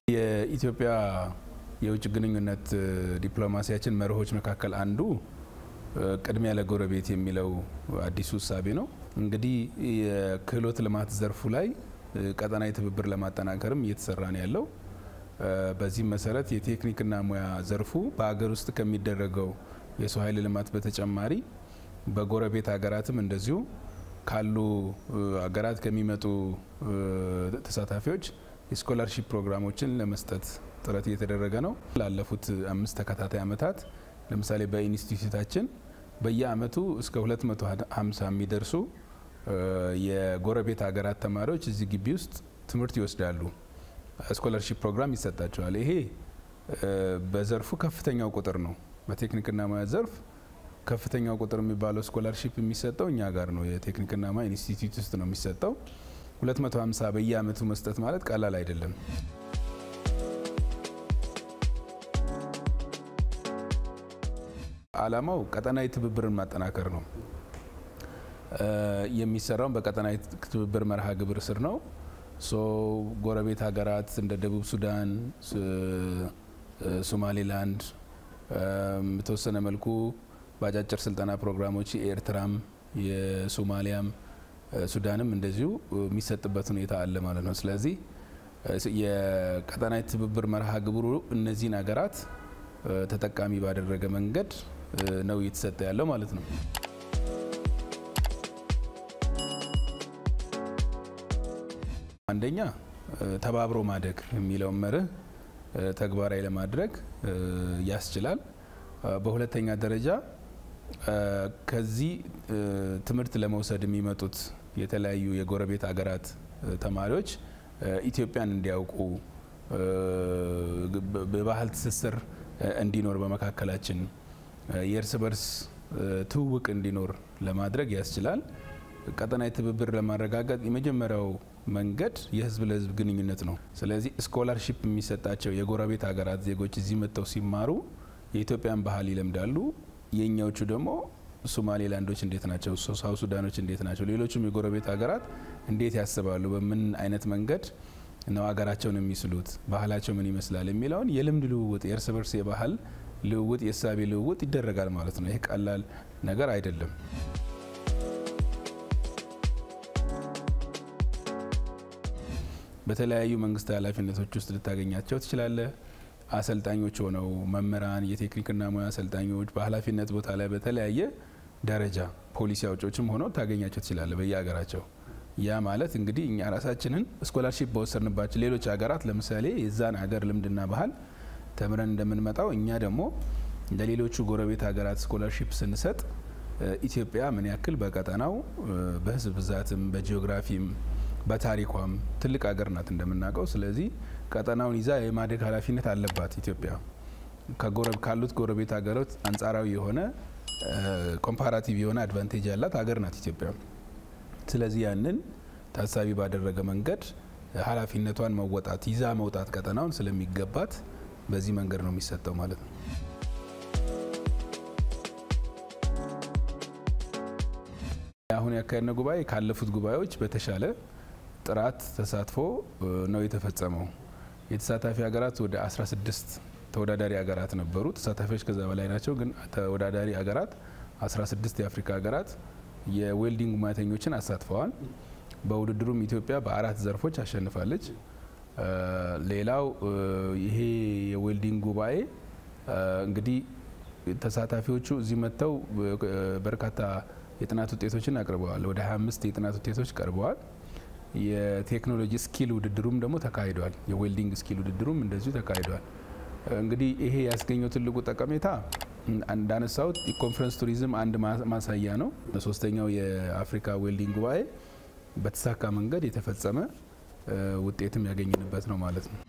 የኢትዮጵያ የውጭ ግንኙነት ዲፕሎማሲያችን መርሆች መካከል አንዱ ቅድሚያ ለጎረቤት የሚለው አዲሱ ሐሳብ ነው። እንግዲህ የክህሎት ልማት ዘርፉ ላይ ቀጠናዊ ትብብር ለማጠናከርም እየተሰራ ነው ያለው። በዚህ መሰረት የቴክኒክና ሙያ ዘርፉ በአገር ውስጥ ከሚደረገው የሰው ኃይል ልማት በተጨማሪ በጎረቤት ሀገራትም እንደዚሁ ካሉ ሀገራት ከሚመጡ ተሳታፊዎች የስኮላርሺፕ ፕሮግራሞችን ለመስጠት ጥረት እየተደረገ ነው። ላለፉት 5 ተከታታይ ዓመታት ለምሳሌ በኢንስቲትዩታችን በየአመቱ እስከ 250 የሚደርሱ የጎረቤት ሀገራት ተማሪዎች እዚህ ግቢ ውስጥ ትምህርት ይወስዳሉ። ስኮላርሺፕ ፕሮግራም ይሰጣቸዋል። ይሄ በዘርፉ ከፍተኛው ቁጥር ነው። በቴክኒክና ሙያ ዘርፍ ከፍተኛው ቁጥር የሚባለው ስኮላርሺፕ የሚሰጠው እኛ ጋር ነው። የቴክኒክና ሙያ ኢንስቲትዩት ውስጥ ነው የሚሰጠው። 250 በየአመቱ መስጠት ማለት ቀላል አይደለም። ዓላማው ቀጠናዊ ትብብርን ማጠናከር ነው። የሚሰራው በቀጠናዊ ትብብር መርሃ ግብር ስር ነው። ጎረቤት ሀገራት እንደ ደቡብ ሱዳን፣ ሶማሌላንድ በተወሰነ መልኩ በአጫጭር ስልጠና ፕሮግራሞች የኤርትራም የሶማሊያም ሱዳንም እንደዚሁ የሚሰጥበት ሁኔታ አለ ማለት ነው። ስለዚህ የቀጠናዊ ትብብር መርሃ ግብሩ እነዚህን ሀገራት ተጠቃሚ ባደረገ መንገድ ነው እየተሰጠ ያለው ማለት ነው። አንደኛ ተባብሮ ማደግ የሚለው መርህ ተግባራዊ ለማድረግ ያስችላል። በሁለተኛ ደረጃ ከዚህ ትምህርት ለመውሰድ የሚመጡት የተለያዩ የጎረቤት ሀገራት ተማሪዎች ኢትዮጵያን እንዲያውቁ በባህል ትስስር እንዲኖር በመካከላችን የእርስ በርስ ትውውቅ እንዲኖር ለማድረግ ያስችላል። ቀጠናዊ ትብብር ለማረጋገጥ የመጀመሪያው መንገድ የህዝብ ለህዝብ ግንኙነት ነው። ስለዚህ ስኮላርሺፕ የሚሰጣቸው የጎረቤት ሀገራት ዜጎች እዚህ መጥተው ሲማሩ የኢትዮጵያን ባህል ይለምዳሉ። የኛዎቹ ደግሞ ሶማሌላንዶች እንዴት ናቸው፣ ሳውዝ ሱዳኖች እንዴት ናቸው፣ ሌሎችም የጎረቤት ሀገራት እንዴት ያስባሉ፣ በምን አይነት መንገድ ነው ሀገራቸውን የሚስሉት፣ ባህላቸው ምን ይመስላል የሚለውን የልምድ ልውውጥ፣ የእርስ በርስ የባህል ልውውጥ፣ የእሳቤ ልውውጥ ይደረጋል ማለት ነው። ይሄ ቀላል ነገር አይደለም። በተለያዩ መንግስት ኃላፊነቶች ውስጥ ልታገኛቸው ትችላለህ። አሰልጣኞች ሆነው መምህራን፣ የቴክኒክና ሙያ አሰልጣኞች በኃላፊነት ቦታ ላይ በተለያየ ደረጃ ፖሊሲ አውጪዎችም ሆነው ታገኛቸው ትችላለህ በየሀገራቸው። ያ ማለት እንግዲህ እኛ ራሳችንን ስኮላርሺፕ በወሰድንባቸው ሌሎች ሀገራት ለምሳሌ የዛን ሀገር ልምድና ባህል ተምረን እንደምንመጣው እኛ ደግሞ ለሌሎቹ ጎረቤት ሀገራት ስኮላርሺፕ ስንሰጥ ኢትዮጵያ ምን ያክል በቀጠናው በህዝብ ብዛትም በጂኦግራፊም በታሪኳም ትልቅ ሀገር ናት እንደምናውቀው። ስለዚህ ቀጠናውን ይዛ የማደግ ኃላፊነት አለባት ኢትዮጵያ። ካሉት ጎረቤት ሀገሮች አንጻራዊ የሆነ ኮምፓራቲቭ የሆነ አድቫንቴጅ ያላት ሀገር ናት ኢትዮጵያ። ስለዚህ ያንን ታሳቢ ባደረገ መንገድ ኃላፊነቷን መወጣት ይዛ መውጣት ቀጠናውን ስለሚገባት በዚህ መንገድ ነው የሚሰጠው ማለት ነው። አሁን ያካሄድነው ጉባኤ ካለፉት ጉባኤዎች በተሻለ ጥራት ተሳትፎ ነው የተፈጸመው። የተሳታፊ ሀገራት ወደ 16 ተወዳዳሪ ሀገራት ነበሩ። ተሳታፊዎች ከዛ በላይ ናቸው፣ ግን ተወዳዳሪ ሀገራት 16 የአፍሪካ ሀገራት የዌልዲንግ ሙያተኞችን አሳትፈዋል። በውድድሩም ኢትዮጵያ በ4 ዘርፎች አሸንፋለች። ሌላው ይሄ የዌልዲንግ ጉባኤ እንግዲህ ተሳታፊዎቹ እዚህ መጥተው በርካታ የጥናት ውጤቶችን አቅርበዋል። ወደ 25 የጥናት ውጤቶች ቀርበዋል። የቴክኖሎጂ ስኪል ውድድሩም ደግሞ ተካሂዷል። የዌልዲንግ ስኪል ውድድሩም እንደዚሁ ተካሂዷል። እንግዲህ ይሄ ያስገኘው ትልቁ ጠቀሜታ እንዳነሳውት የኮንፈረንስ ቱሪዝም አንድ ማሳያ ነው። በሶስተኛው የአፍሪካ ዌልዲንግ ጉባኤ በተሳካ መንገድ የተፈጸመ ውጤትም ያገኘንበት ነው ማለት ነው።